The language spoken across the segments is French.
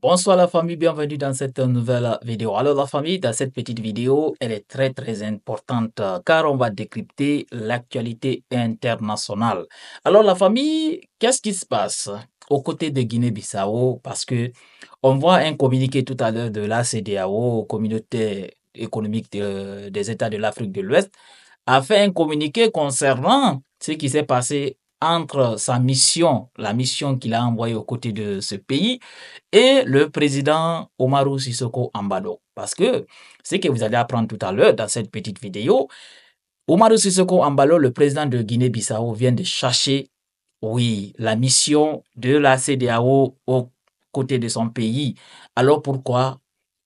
Bonsoir la famille, bienvenue dans cette nouvelle vidéo. Alors la famille, dans cette petite vidéo, elle est très importante car on va décrypter l'actualité internationale. Alors la famille, qu'est-ce qui se passe aux côtés de Guinée-Bissau? Parce que on voit un communiqué tout à l'heure de la CEDEAO, Communauté économique des États de l'Afrique de l'Ouest, a fait un communiqué concernant ce qui s'est passé entre sa mission, la mission qu'il a envoyée aux côtés de ce pays, et le président Omarou Sissoko Ambalo. Parce que ce que vous allez apprendre tout à l'heure dans cette petite vidéo, Omarou Sissoko Ambalo, le président de Guinée-Bissau, vient de chercher, oui, la mission de la CEDEAO aux côtés de son pays. Alors pourquoi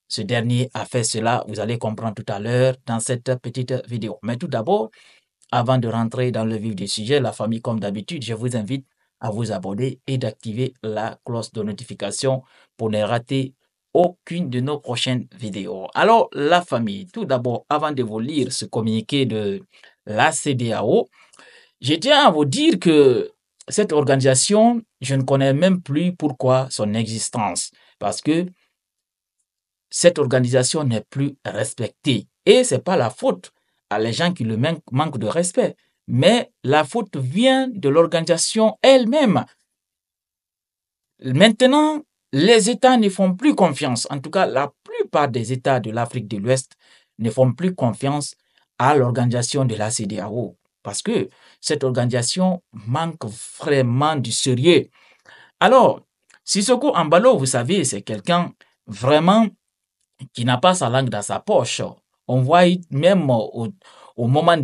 ce dernier a fait cela? Vous allez comprendre tout à l'heure dans cette petite vidéo. Mais tout d'abord, avant de rentrer dans le vif du sujet, la famille, comme d'habitude, je vous invite à vous abonner et d'activer la cloche de notification pour ne rater aucune de nos prochaines vidéos. Alors, la famille, tout d'abord, avant de vous lire ce communiqué de la CEDEAO, je tiens à vous dire que cette organisation, je ne connais même plus pourquoi son existence, parce que cette organisation n'est plus respectée. Et ce n'est pas la faute à les gens qui le manquent de respect, mais la faute vient de l'organisation elle-même. Maintenant, les États ne font plus confiance. En tout cas, la plupart des États de l'Afrique de l'Ouest ne font plus confiance à l'organisation de la CEDEAO parce que cette organisation manque vraiment du sérieux. Alors, Sissoko Ambalo, vous savez, c'est quelqu'un vraiment qui n'a pas sa langue dans sa poche. On voit même au moment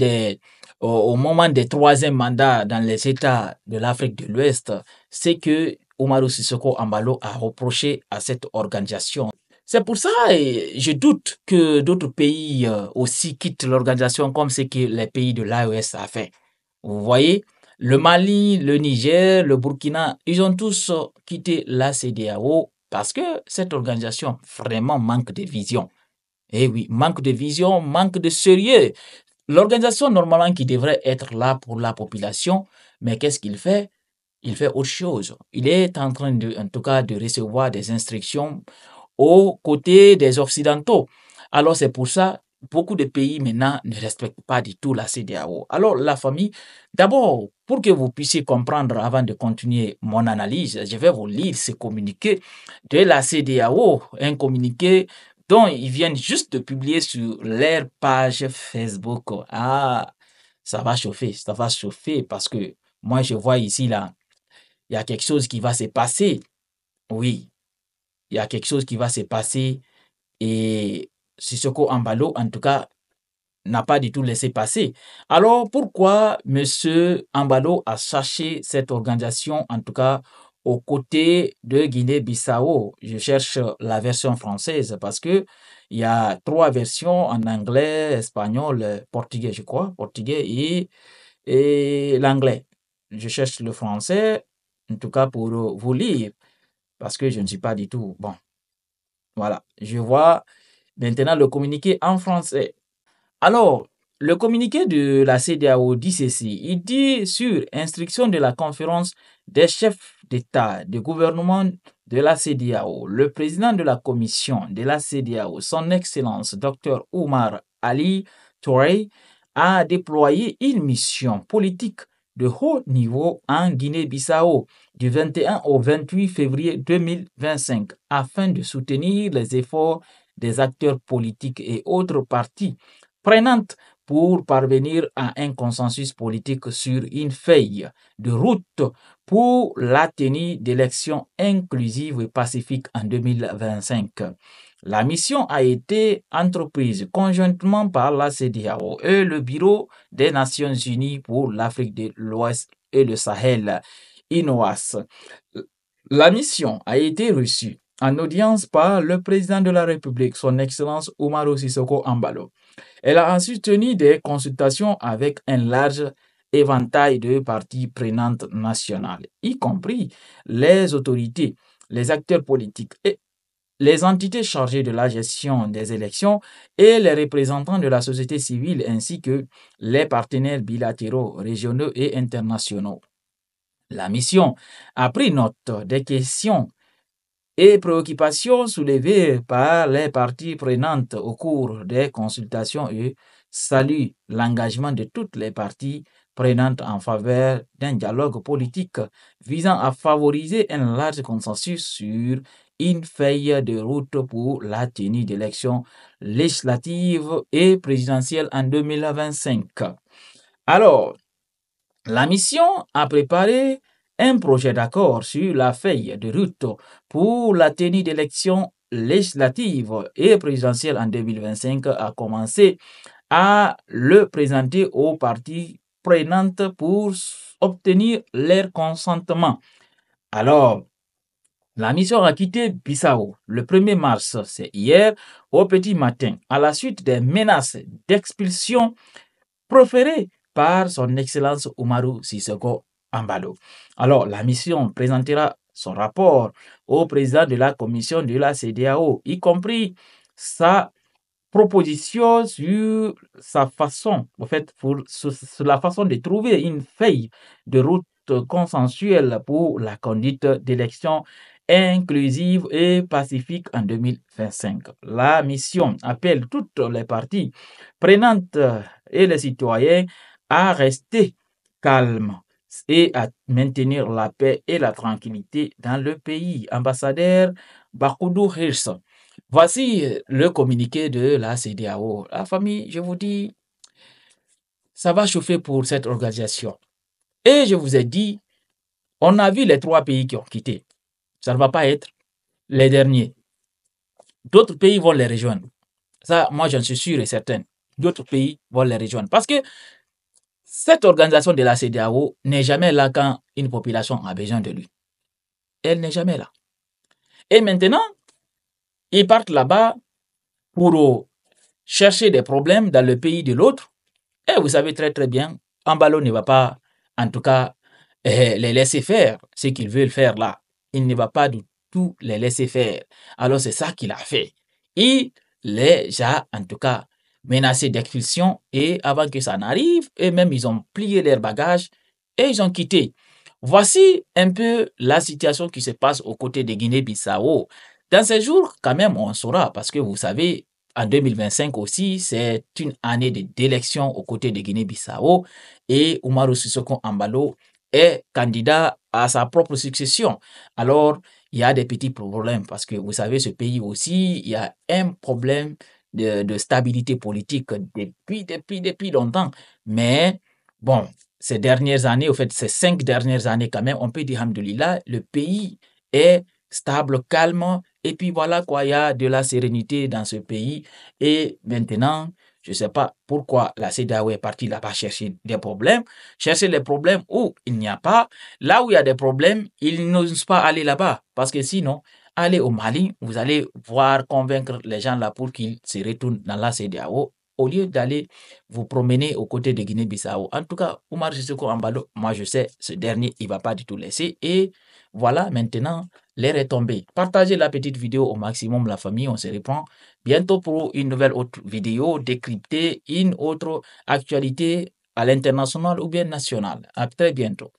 au moment des troisième mandats dans les États de l'Afrique de l'Ouest, c'est que Umaru Sissoko Ambalo a reproché à cette organisation. C'est pour ça et je doute que d'autres pays aussi quittent l'organisation comme ce que les pays de l'AES a fait. Vous voyez, le Mali, le Niger, le Burkina, ils ont tous quitté la CEDEAO parce que cette organisation vraiment manque de vision. Eh oui, manque de vision, manque de sérieux. L'organisation normalement qui devrait être là pour la population, mais qu'est-ce qu'il fait? Il fait autre chose. Il est en train de, en tout cas, de recevoir des instructions aux côtés des Occidentaux. Alors c'est pour ça beaucoup de pays maintenant ne respectent pas du tout la CEDEAO. Alors la famille, d'abord, pour que vous puissiez comprendre avant de continuer mon analyse, je vais vous lire ce communiqué de la CEDEAO, un communiqué dont ils viennent juste de publier sur leur page Facebook. Ah, ça va chauffer parce que moi je vois ici là, il y a quelque chose qui va se passer. Oui, il y a quelque chose qui va se passer et Sissoko Ambalo, en tout cas, n'a pas du tout laissé passer. Alors, pourquoi Monsieur Ambalo a cherché cette organisation, en tout cas, aux côtés de Guinée-Bissau? Je cherche la version française parce que il y a trois versions en anglais, espagnol, portugais, je crois, portugais et l'anglais. Je cherche le français, en tout cas, pour vous lire parce que je ne suis pas du tout. Bon, voilà, je vois maintenant le communiqué en français. Alors, le communiqué de la CEDEAO dit ceci. Il dit sur instruction de la conférence des chefs d'État, de gouvernement de la CEDEAO, le président de la commission de la CEDEAO, son Excellence Dr Oumar Ali Touré, a déployé une mission politique de haut niveau en Guinée-Bissau du 21 au 28 février 2025 afin de soutenir les efforts des acteurs politiques et autres partis prenantes pour parvenir à un consensus politique sur une feuille de route pour la tenue d'élections inclusives et pacifiques en 2025. La mission a été entreprise conjointement par la CEDEAO et le Bureau des Nations Unies pour l'Afrique de l'Ouest et le Sahel, INOAS. La mission a été reçue en audience par le président de la République, son Excellence Umaru Sissoko Ambalo. Elle a ensuite tenu des consultations avec un large éventail de parties prenantes nationales, y compris les autorités, les acteurs politiques et les entités chargées de la gestion des élections et les représentants de la société civile ainsi que les partenaires bilatéraux, régionaux et internationaux. La mission a pris note des questions et préoccupations soulevées par les parties prenantes au cours des consultations et salue l'engagement de toutes les parties prenantes en faveur d'un dialogue politique visant à favoriser un large consensus sur une feuille de route pour la tenue d'élections législatives et présidentielles en 2025. Alors, la mission a préparé un projet d'accord sur la feuille de route pour la tenue d'élections législatives et présidentielles en 2025 a commencé à le présenter aux parties prenantes pour obtenir leur consentement. Alors, la mission a quitté Bissau le 1er mars, c'est hier, au petit matin, à la suite des menaces d'expulsion proférées par son Excellence Umaru Sissoco Embalo. Alors, la mission présentera son rapport au président de la commission de la CEDEAO, y compris sa proposition sur sa façon, en fait, sur la façon de trouver une feuille de route consensuelle pour la conduite d'élections inclusives et pacifiques en 2025. La mission appelle toutes les parties prenantes et les citoyens à rester calmes et à maintenir la paix et la tranquillité dans le pays. Ambassadeur Bakoudou Hirsch. Voici le communiqué de la CEDEAO. La famille, je vous dis, ça va chauffer pour cette organisation. Et je vous ai dit, on a vu les 3 pays qui ont quitté. Ça ne va pas être les derniers. D'autres pays vont les rejoindre. Ça, moi, j'en suis sûr et certain. D'autres pays vont les rejoindre. Parce que cette organisation de la CEDEAO n'est jamais là quand une population a besoin de lui. Elle n'est jamais là. Et maintenant, ils partent là-bas pour chercher des problèmes dans le pays de l'autre. Et vous savez très très bien, Embalo ne va pas, en tout cas, les laisser faire ce qu'ils veulent faire là. Il ne va pas du tout les laisser faire. Alors c'est ça qu'il a fait. Il les a, en tout cas, menacés d'expulsion et avant que ça n'arrive, eux-mêmes, ils ont plié leurs bagages et ils ont quitté. Voici un peu la situation qui se passe aux côtés de Guinée-Bissau. Dans ces jours, quand même, on saura, parce que vous savez, en 2025 aussi, c'est une année d'élection aux côtés de Guinée-Bissau et Umaru Sissoco Embalo est candidat à sa propre succession. Alors, il y a des petits problèmes parce que vous savez, ce pays aussi, il y a un problème de stabilité politique depuis longtemps. Mais bon, ces dernières années, au fait, ces 5 dernières années quand même, on peut dire, alhamdoulilah, le pays est stable, calme, et puis voilà quoi, il y a de la sérénité dans ce pays. Et maintenant, je ne sais pas pourquoi la CEDEAO est partie là-bas chercher des problèmes, chercher les problèmes où il n'y a pas. Là où il y a des problèmes, ils n'osent pas aller là-bas. Parce que sinon, allez au Mali, vous allez voir convaincre les gens là pour qu'ils se retournent dans la CEDEAO au lieu d'aller vous promener aux côtés de Guinée-Bissau. En tout cas, Oumar Sissoko Embalo, moi je sais, ce dernier, il ne va pas du tout laisser. Et voilà, maintenant, l'air est tombé. Partagez la petite vidéo au maximum, la famille. On se reprend bientôt pour une nouvelle autre vidéo, décrypter une autre actualité à l'international ou bien national. À très bientôt.